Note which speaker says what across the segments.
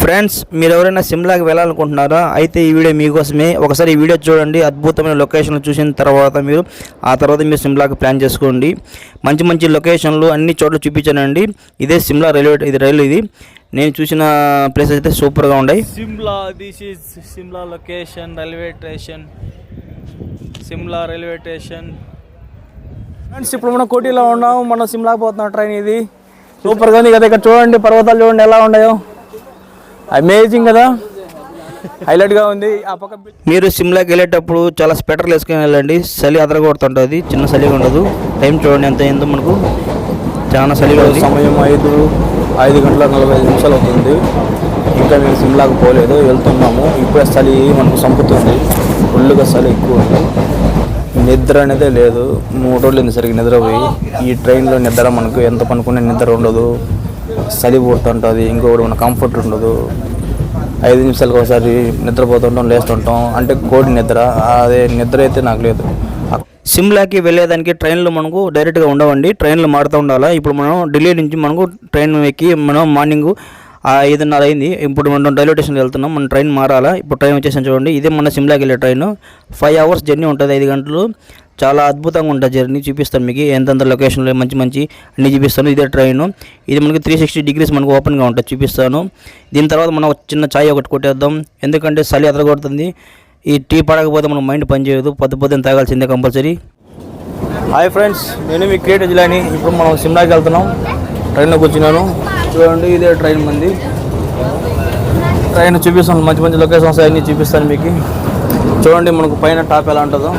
Speaker 1: Friends, మీరు ఎవరైనా సిమ్లాకి వెళ్ళాలనుకుంటున్నారా? అయితే ఈ వీడియో మీకోసమే. ఒకసారి ఈ వీడియో చూడండి. అద్భుతమైన లొకేషన్లు చూసిన తర్వాత మీరు సిమ్లాకి ప్లాన్ చేసుకోండి. మంచి మంచి లొకేషన్లు అన్ని చోట్ల చూపించానండి. ఇదే సిమ్లా రైలు ఇది. నేను చూసిన ప్లేసెస్ అయితే సూపర్గా ఉన్నాయి.
Speaker 2: Shimla, this is Shimla location, railway station, Shimla railway station. Friends, ఇప్పుడు మనం కోటిలో ఉన్నాం. మనం సిమ్లాకి పోతున్నాం. ట్రైన్ ఇది సూపర్గా ఉంది కదా. ఇక్కడ చూడండి, పర్వతాలు చూడండి ఎలా ఉన్నాయో. అమేజింగ్ కదా, హైలైట్గా ఉంది. ఆ పక్క
Speaker 1: మీరు సిమ్లాకి వెళ్ళేటప్పుడు చాలా స్వెటర్లు వేసుకొని వెళ్ళండి. చలి అదరగొడుతుంటుంది, చిన్న చలిగా ఉండదు. టైం చూడండి ఎంత అయిందో, మనకు చాలా చలిగా ఉంది.
Speaker 2: సమయం 5:45 అవుతుంది. ఇంకా మేము సిమ్లాకి పోలేదు, వెళ్తున్నాము. ఇప్పుడే చలి మనకు చంపుతుంది, ఫుల్గా చలి ఎక్కువ ఉంది. నిద్ర అనేదే లేదు. 3 రోజులు సరిగ్గా నిద్రపోయి. ఈ ట్రైన్లో నిద్ర మనకు ఎంత పనుకునే నిద్ర ఉండదు, చలి పుడుతుంటుంది. ఇంకొకటి మన కంఫర్ట్ ఉండదు. 5 నిమిషాలకు ఒకసారి నిద్రపోతుంటాం, లేస్తుంటాం. అంటే కోడి నిద్ర, అదే నిద్ర అయితే నాకు లేదు.
Speaker 1: సిమ్లాకి వెళ్ళేదానికి ట్రైన్లు మనకు డైరెక్ట్గా ఉండవండి, ట్రైన్లు మారుతూ ఉండాలి. ఇప్పుడు మనం ఢిల్లీ నుంచి మనకు ట్రైన్ ఎక్కి మనం మార్నింగ్ 5:30 అయింది. ఇప్పుడు మనం రైల్వే స్టేషన్కి వెళ్తున్నాం. మన ట్రైన్ మారాలా. ఇప్పుడు ట్రైన్ వచ్చేసాను చూడండి. ఇదే మన సిమ్లాకి వెళ్ళే ట్రైన్. 5 అవర్స్ జర్నీ ఉంటుంది, 5 గంటలు. చాలా అద్భుతంగా ఉంటుంది జర్నీ. చూపిస్తాను మీకు ఎంతెంత లొకేషన్లో మంచి మంచి అన్నీ చూపిస్తాను. ఇదే ట్రైన్. ఇది మనకి 360 డిగ్రీస్ మనకు ఓపెన్గా ఉంటుంది, చూపిస్తాను. దీని తర్వాత మనం చిన్న ఛాయ్ ఒకటి కొట్టేద్దాం, ఎందుకంటే చలి అదరగొడుతుంది. ఈ టీ పడకపోతే మనం మైండ్ పనిచేయదు, పొద్దున్న తాగాల్సిందే కంపల్సరీ.
Speaker 2: హాయ్ ఫ్రెండ్స్, నేను మీ క్రియేటివ్ జిలాని. ఇప్పుడు మనం సిమ్లాకి వెళ్తున్నాం. ట్రైన్లో కూర్చున్నాను చూడండి. ఇదే ట్రైన్ మంది. ట్రైన్ చూపిస్తాను, మంచి మంచి లొకేషన్స్ అన్నీ చూపిస్తాను మీకు. చూడండి మనకు పైన టాప్ ఎలా ఉంటుందో.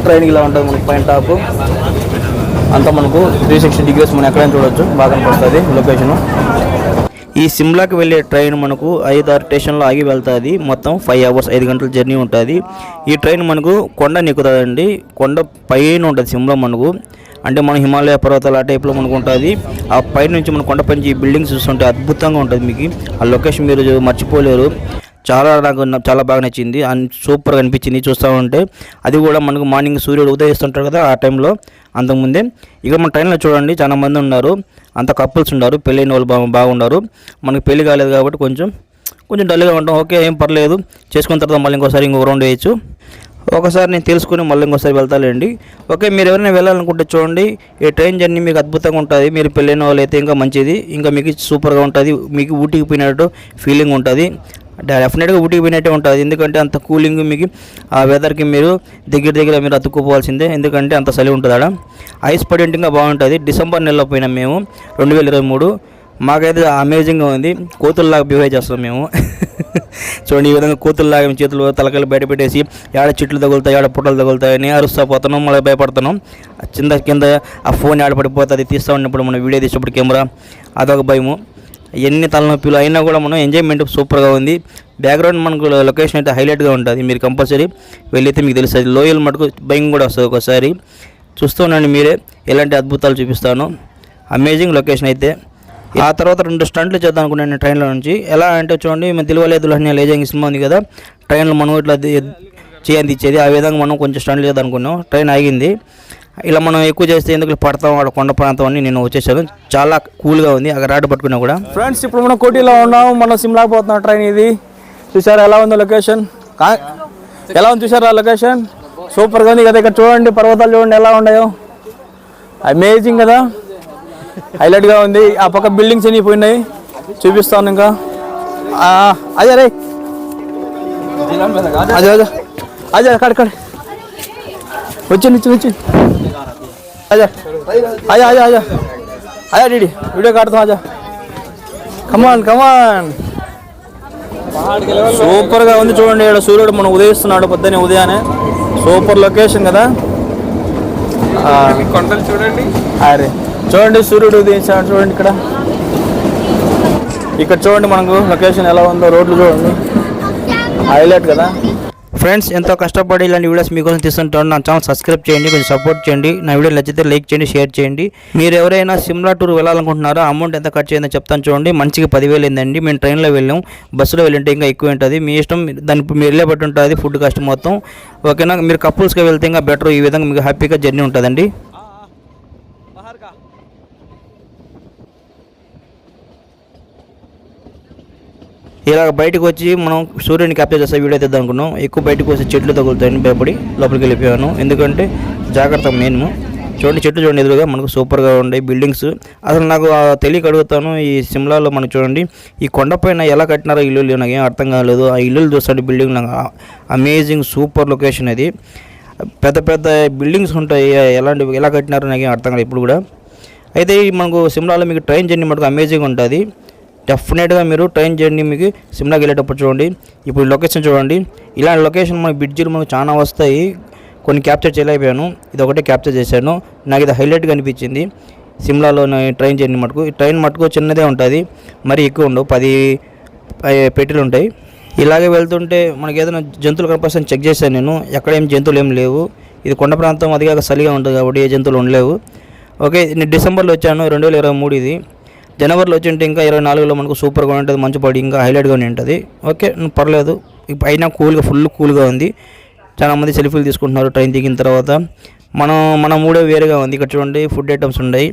Speaker 2: ట్రైన్కి ఇలా ఉంటుంది మనకు పైన టాప్ అంతా. మనకు 360 డిగ్రీస్ మనం ఎక్కడైనా చూడొచ్చు, బాగా కనిపిస్తుంది లొకేషను.
Speaker 1: ఈ సిమ్లాకి వెళ్ళే ట్రైన్ మనకు 5-6 స్టేషన్లో ఆగి వెళ్తుంది. మొత్తం 5 అవర్స్, 5 గంటల జర్నీ ఉంటుంది. ఈ ట్రైన్ మనకు కొండని ఎక్కుతుందండి. కొండ పైన ఉంటుంది సిమ్లా మనకు. అంటే మన హిమాలయ పర్వతాలు ఆ టైప్లో మనకు ఉంటుంది. ఆ పైన నుంచి మన కొండపైన ఈ బిల్డింగ్స్ చూస్తుంటే అద్భుతంగా ఉంటుంది మీకు. ఆ లొకేషన్ మీరు మర్చిపోలేరు. నాకు చాలా బాగా నచ్చింది, సూపర్గా అనిపించింది చూస్తూ ఉంటే. అది కూడా మనకు మార్నింగ్ సూర్యుడు ఉదయిస్తుంటారు కదా, ఆ టైంలో అంతకుముందే. ఇక మన ట్రైన్లో చూడండి చాలా మంది ఉన్నారు, అంత కపుల్స్ ఉన్నారు, పెళ్ళైన వాళ్ళు బాగున్నారు. మనకు పెళ్లి కాలేదు కాబట్టి కొంచెం డల్గా ఉంటాం. ఓకే, ఏం పర్లేదు, చేసుకున్న తర్వాత మళ్ళీ ఇంకోసారి ఇంకొక రౌండ్ వేయచ్చు. ఒకసారి నేను తెలుసుకుని మళ్ళీ ఇంకోసారి వెళ్తాలేండి. ఓకే, మీరు ఎవరైనా వెళ్ళాలనుకుంటే చూడండి, ఈ ట్రైన్ జర్నీ మీకు అద్భుతంగా ఉంటుంది. మీరు పెళ్ళైన వాళ్ళు అయితే ఇంకా మంచిది, ఇంకా మీకు సూపర్గా ఉంటుంది. మీకు ఊటీకి పోయినట్టు ఫీలింగ్ ఉంటుంది. డెఫినెట్గా ఊటీకి పోయినట్టే ఉంటుంది, ఎందుకంటే అంత కూలింగ్ మీకు. ఆ వెదర్కి మీరు దగ్గర మీరు అతుక్కుపోవాల్సిందే, ఎందుకంటే అంత చలి ఉంటుంది. ఆడ ఐస్ పడేంటిగా బాగుంటుంది. డిసెంబర్ నెలలో పోయినాం మేము, 2023. మాకైతే అమేజింగ్గా ఉంది. కోతుల్లాగా బిహేవ్ చేస్తాం మేము. చూడండి, ఈ విధంగా కోతుల్లాగా చేతులు తలకాయలు బయట పెట్టేసి ఏడ చెట్లు తగులుతాయి, ఏడ పుట్టలు తగులుతాయని అరుస్తూ పోతున్నాం. మళ్ళీ భయపడుతున్నాం. కింద ఆ ఫోన్ ఏడ పడిపోతుంది తీస్తూ ఉన్నప్పుడు, మనం వీడియో తీసేటప్పుడు కెమెరా, అదొక భయము. ఎన్ని తలనొప్పులు అయినా కూడా మనం ఎంజాయ్మెంట్ సూపర్గా ఉంది. బ్యాక్గ్రౌండ్ మనకు లొకేషన్ అయితే హైలైట్గా ఉంటుంది. మీరు కంపల్సరీ వెళ్ళైతే మీకు తెలుస్తుంది. లోయల్ మటుకు భయం కూడా వస్తుంది ఒకసారి. చూస్తూ ఉండండి మీరే, ఎలాంటి అద్భుతాలు చూపిస్తాను. అమేజింగ్ లొకేషన్ అయితే. ఆ తర్వాత 2 స్టంట్లు చేద్దాం అనుకున్నాను ట్రైన్లో నుంచి. ఎలా అంటే చూడండి, మన దిల్వాలే దుల్హనియా లే జాయేంగే సినిమా ఉంది కదా, ట్రైన్లో మనం ఇట్లా చేయండి ఇచ్చేది, ఆ విధంగా మనం కొంచెం స్టంట్లు చేద్దాం అనుకున్నాం. ట్రైన్ ఆగింది. ఇలా మనం ఎక్కువ చేస్తే ఎందుకు పడతాం, వాడు కొండ ప్రాంతం అని నేను వచ్చేసాను. చాలా కూల్గా ఉంది అక్కడ రాడ్ పట్టుకున్నా కూడా. ఫ్రెండ్స్, ఇప్పుడు మనం కోటిలో ఉన్నాం. మనం సిమ్లాకి పోతున్నాం. ట్రైన్ ఇది చూసారా ఎలా ఉందో లొకేషన్. ఎలా ఉంది చూసారా లొకేషన్, సూపర్గా ఉంది కదా. ఇక్కడ చూడండి, పర్వతాలు చూడండి ఎలా ఉన్నాయో. అమేజింగ్ కదా, హైలైట్గా ఉంది. ఆ పక్క బిల్డింగ్స్ అన్ని పోయినాయి, చూపిస్తాను. ఇంకా అదే రే అదే అదే అదే కడ వచ్చి आजा आजा आजा आजा आजा डीडी वीडियो काटता आजा कमान సూపర్గా ఉంది చూడండి. ఇక్కడ సూర్యుడు మనం ఉదయిస్తున్నాడు పొద్దున్నే, ఉదయాన్నే. సూపర్ లొకేషన్ కదా. కొండలు చూడండి, అరే చూడండి సూర్యుడు ఉదయించాడు చూడండి. ఇక్కడ చూడండి మనకు లొకేషన్ ఎలా ఉందో. రోడ్లు చూడండి, హైలైట్ కదా. ఫ్రెండ్స్, ఎంతో కష్టపడి ఇలాంటి వీడియోస్ మీకోసం తీస్తుంటాను. నా ఛానల్ సబ్స్క్రైబ్ చేయండి, కొంచెం సపోర్ట్ చేయండి. నా వీడియో నచ్చితే లైక్ చేయండి, షేర్ చేయండి. మీరు ఎవరైనా సిమ్లా టూర్ వెళ్ళాలనుకుంటున్నారో అమౌంట్ ఎంత ఖర్చు అయిందో చెప్తాను చూడండి. మంచిగా 10,000 అయిందండి. మేము ట్రైన్లో వెళ్ళాం, బస్సులో వెళ్ళింటే ఇంకా ఎక్కువ ఉంటుంది. మీ ఇష్టం, దానికి మీరు వెళ్ళే బట్టి ఉంటుంది ఫుడ్ కాస్ట్ మొత్తం. ఓకేనా, మీరు కపుల్స్గా వెళ్తే ఇంకా బెటర్. ఈ విధంగా మీకు హ్యాపీగా జర్నీ ఉంటుందండి. ఇలా బయటకు వచ్చి మనం సూర్యుని క్యాప్చర్ చేసే వీడియో తెద్దాం అనుకున్నాం. ఎక్కువ బయటకు వచ్చి చెట్లు తగులుతాయని భయపడి లోపలికి వెళ్ళిపోయాను. ఎందుకంటే జాగ్రత్త మెయిన్. చూడండి చెట్లు చూడండి ఎదురుగా మనకు సూపర్గా ఉండే బిల్డింగ్స్. అసలు నాకు తెలియక అడుగుతాను, ఈ సిమ్లాలో మనకు చూడండి ఈ కొండపైన ఎలా కట్టినారో ఇల్లులు నాకు ఏం అర్థం కాలేదు. ఆ ఇల్లులు చూస్తుంటే బిల్డింగ్ నాకు అమేజింగ్ సూపర్ లొకేషన్ అది. పెద్ద పెద్ద బిల్డింగ్స్ ఉంటాయి, ఎలాంటివి ఎలా కట్టినారో నాకు ఏం అర్థం కాలేదు ఇప్పుడు కూడా. అయితే మనకు సిమ్లాలో మీకు ట్రైన్ జర్నీ మటుకు అమేజింగ్ ఉంటుంది. డెఫినెట్గా మీరు ట్రైన్ జర్నీ మీకు సిమ్లాకి వెళ్ళేటప్పుడు చూడండి. ఇప్పుడు లొకేషన్ చూడండి, ఇలాంటి లొకేషన్ మన బ్రిడ్జిలు మనకు చాలా వస్తాయి. కొన్ని క్యాప్చర్ చేయలేకపోయాను, ఇది ఒకటే క్యాప్చర్ చేశాను. నాకు ఇది హైలైట్గా అనిపించింది సిమ్లాలో ట్రైన్ జర్నీ మటుకు. ఈ ట్రైన్ మటుకు చిన్నదే ఉంటుంది, మరీ ఎక్కువ ఉండవు, 10 పెట్టెలు ఉంటాయి. ఇలాగే వెళ్తుంటే మనకి ఏదైనా జంతువులు కనిపిస్తాయని చెక్ చేశాను నేను. ఎక్కడ ఏం జంతువులు ఏం లేవు. ఇది కొండ ప్రాంతం, అదిగా చలిగా ఉంటుంది కాబట్టి ఏ జంతువులు ఉండలేవు. ఓకే, నేను డిసెంబర్లో వచ్చాను 2023. ఇది జనవరిలో వచ్చి ఉంటే ఇంకా 24లో మనకు సూపర్గా ఉంటుంది, మంచు పడి ఇంకా హైలైట్గా ఉంటుంది. ఓకే, పర్లేదు. పైన కూల్గా ఫుల్ కూల్గా ఉంది. చాలామంది సెల్ఫీలు తీసుకుంటున్నారు ట్రైన్ దిగిన తర్వాత. మన మూడే వేరేగా ఉంది. ఇక్కడ చూడండి ఫుడ్ ఐటమ్స్ ఉన్నాయి,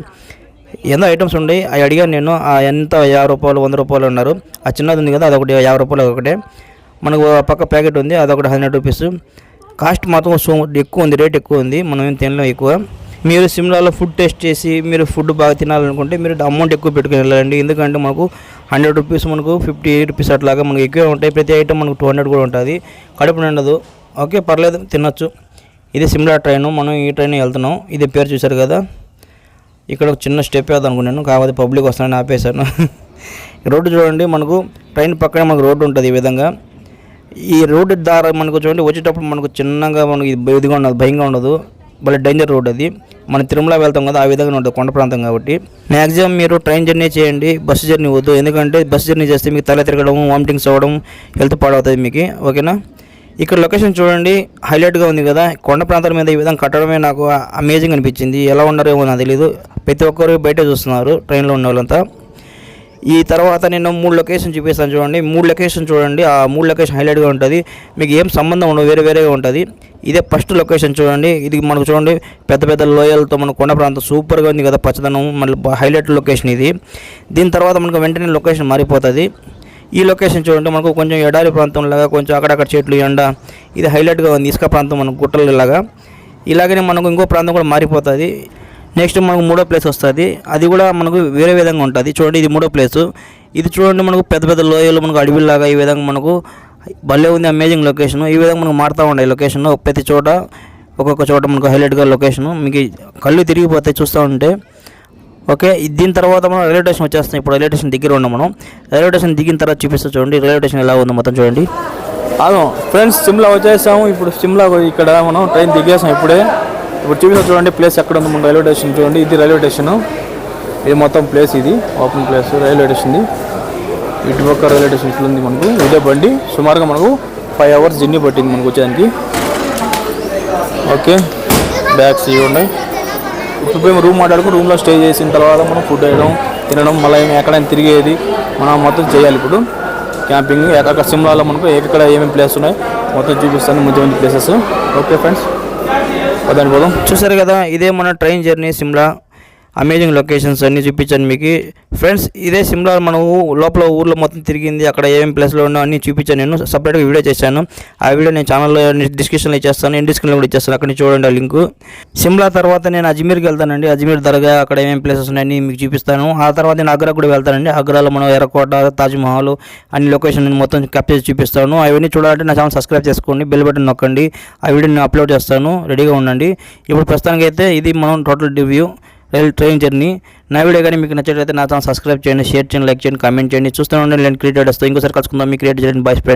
Speaker 1: ఎన్నో ఐటమ్స్ ఉన్నాయి. అవి అడిగాను నేను, ఎంత 50 రూపాయలు 100 రూపాయలు ఉన్నారు. ఆ చిన్నది ఉంది కదా అదొకటి 50 రూపాయలు ఒకటే. మనకు పక్క ప్యాకెట్ ఉంది అదొకటి 100 రూపీస్. కాస్ట్ మాత్రం ఎక్కువ ఉంది, రేట్ ఎక్కువ ఉంది. మనం ఏం తినలేం ఎక్కువ. మీరు సిమ్లాలో ఫుడ్ టేస్ట్ చేసి మీరు ఫుడ్ బాగా తినాలనుకుంటే మీరు అమౌంట్ ఎక్కువ పెట్టుకుని వెళ్ళండి. ఎందుకంటే మనకు 100 రూపీస్ మనకు 50 రూపీస్ అట్లాగా మనకు ఎక్కువే ఉంటాయి. ప్రతి ఐటమ్ మనకు 200 కూడా ఉంటుంది. కడుపు నిండదు. ఓకే, పర్లేదు, తినొచ్చు. ఇది సిమ్లా ట్రైన్, మనం ఈ ట్రైన్ వెళ్తున్నాం. ఇది పేరు చూశారు కదా, ఇక్కడ ఒక చిన్న స్టెప్ వేద్దాం అనుకున్నాను, కాకపోతే పబ్లిక్ వస్తానని ఆపేశాను. రోడ్డు చూడండి, మనకు ట్రైన్ పక్కనే మనకు రోడ్డు ఉంటుంది. ఈ విధంగా ఈ రోడ్డు ద్వారా మనకు చూడండి వచ్చేటప్పుడు మనకు చిన్నగా మనకు ఇదిగా ఉండదు, భయంగా ఉండదు. భలే డేంజర్ రోడ్ అది. మనం తిరుమల వెళ్తాం కదా ఆ విధంగా ఉంటుంది, కొండ ప్రాంతం కాబట్టి. మ్యాక్సిమం మీరు ట్రైన్ జర్నీ చేయండి, బస్సు జర్నీ వద్దు. ఎందుకంటే బస్సు జర్నీ చేస్తే మీకు తల తిరగడం, వామిటింగ్స్ అవ్వడం, హెల్త్ పాడవుతుంది మీకు. ఓకేనా, ఇక్కడ లొకేషన్ చూడండి హైలైట్గా ఉంది కదా. కొండ ప్రాంతాల మీద ఈ విధంగా కట్టడమే నాకు అమేజింగ్ అనిపించింది. ఎలా ఉన్నారో నాకు తెలియదు, ప్రతి ఒక్కరు బయట చూస్తున్నారు ట్రైన్లో ఉన్న వాళ్ళంతా. ఈ తర్వాత నేను 3 లొకేషన్ చూపిస్తాను చూడండి. 3 లొకేషన్ చూడండి, ఆ 3 లొకేషన్ హైలైట్గా ఉంటుంది. మీకు ఏం సంబంధం ఉండదు, వేరేగా ఉంటుంది. ఇదే ఫస్ట్ లొకేషన్ చూడండి. ఇది మనకు చూడండి పెద్ద పెద్ద లోయలతో మన కొండ ప్రాంతం సూపర్గా ఉంది కదా, పచ్చదనం, మళ్ళీ హైలైట్ లొకేషన్ ఇది. దీని తర్వాత మనకు వెంటనే లొకేషన్ మారిపోతుంది. ఈ లొకేషన్ చూడండి మనకు కొంచెం ఎడారి ప్రాంతంలాగా, కొంచెం అక్కడక్కడ చెట్లు, ఎండ, ఇది హైలైట్గా ఉంది. ఇసుక ప్రాంతం మనకు గుట్టలలాగా. ఇలాగనే మనకు ఇంకో ప్రాంతం కూడా మారిపోతుంది. నెక్స్ట్ మనకు 3వ ప్లేస్ వస్తుంది, అది కూడా మనకు వేరే విధంగా ఉంటుంది. చూడండి ఇది 3వ ప్లేసు. ఇది చూడండి మనకు పెద్ద పెద్ద లోయలు, మనకు అడవిలాగా ఈ విధంగా మనకు భలే ఉంది, అమేజింగ్ లొకేషన్. ఈ విధంగా మనకు మారుతూ ఉండే లొకేషన్, ప్రతి చోట ఒక్కొక్క చోట మనకు హైలైట్గా లొకేషను, మీకు కళ్ళు తిరిగిపోతాయి చూస్తూ ఉంటే. ఓకే, దీని తర్వాత మనం రైల్వే స్టేషన్ వచ్చేస్తాం. ఇప్పుడు రైల్వే స్టేషన్ దగ్గర ఉన్నాం మనం. రైల్వే స్టేషన్ దిగిన తర్వాత చూపిస్తా చూడండి రైల్వే స్టేషన్ ఎలా ఉందో మొత్తం చూడండి. ఫ్రెండ్స్, సిమ్లా వచ్చేసాము. ఇప్పుడు సిమ్లా ఇక్కడ మనం ట్రైన్ దిగేసాం ఇప్పుడే. ఇప్పుడు చూపిస్తా చూడండి ప్లేస్ ఎక్కడ ఉంది. మన రైల్వే స్టేషన్ చూడండి, ఇది రైల్వే స్టేషన్. ఇది మొత్తం ప్లేస్, ఇది ఓపెన్ ప్లేస్ రైల్వే స్టేషన్ది. ఇటుపక్క రైల్వే స్టేషన్ ఇట్లా ఉంది మనకు. ఇదే బండి సుమారుగా మనకు 5 అవర్స్ జర్నీ పట్టింది మనకు వచ్చేదానికి. ఓకే, బ్యాగ్స్ ఇవి ఉన్నాయి. ఇప్పుడు మేము రూమ్ మాట్లాడుకుని రూమ్లో స్టే చేసిన తర్వాత మనం ఫుడ్ వేయడం, తినడం, మళ్ళీ ఎక్కడైనా తిరిగేది మనం మొత్తం చేయాలి. ఇప్పుడు క్యాంపింగ్ ఎక్కడ సిమ్లాలో మనకు ఎక్కడ ఏమేమి ప్లేస్ ఉన్నాయి మొత్తం చూపిస్తాను, మంచి మంచి ప్లేసెస్. ఓకే ఫ్రెండ్స్, పదండి పోదాం. చూసారు కదా, ఇదే మన train journey Shimla. Amazing locations అన్నీ చూపించాను మీకు ఫ్రెండ్స్. ఇదే సిమ్లా మనం లోపల ఊర్లో మొత్తం తిరిగింది, అక్కడ ఏమేమి ప్లేస్లో ఉన్నా అన్నీ చూపించాను. నేను సపరేట్గా వీడియో చేశాను. ఆ వీడియో నేను ఛానల్లో డిస్క్రిప్షన్లో ఇచ్చేస్తాను, డిస్క్రిప్షన్లో కూడా ఇచ్చేస్తాను, అక్కడ చూడండి ఆ లింక్. సిమ్లా తర్వాత నేను అజ్మీర్కి వెళ్తానండి. అజ్మీర్ దర్గా, అక్కడ ఏమేమి ప్లేసెస్ ఉన్నాయని మీకు చూపిస్తాను. ఆ తర్వాత నేను ఆగ్రా కూడా వెళ్తానండి. ఆగ్రాలో మనం ఎర్రకోట, తాజ్మహల్ అన్ని లొకేషన్ నేను మొత్తం క్యాప్చర్ చేసి చూపిస్తాను. అవన్నీ చూడాలంటే నా ఛానల్ సబ్స్క్రైబ్ చేసుకోండి, బెల్ బటన్ నొక్కండి. ఆ వీడియో నేను అప్లోడ్ చేస్తాను, రెడీగా ఉండండి. ఇప్పుడు ప్రస్తుతానికి అయితే ఇది మనం టోటల్ రివ్యూ ట్రైన్ జర్నీ. నా వీడియో కానీ మీకు నచ్చినట్లయితే నా ఛానల్ సబ్స్క్రైబ్ చేయండి, షేర్ చేయండి, లైక్ చేయండి, కామెంట్ చేయండి. చూస్తూనే ఉండండి నేను క్రియేట్ చేస్తాను. ఇంకోసారి కలుసుకుందాం. మీ క్రియేట్ చేయండి. Bye friends.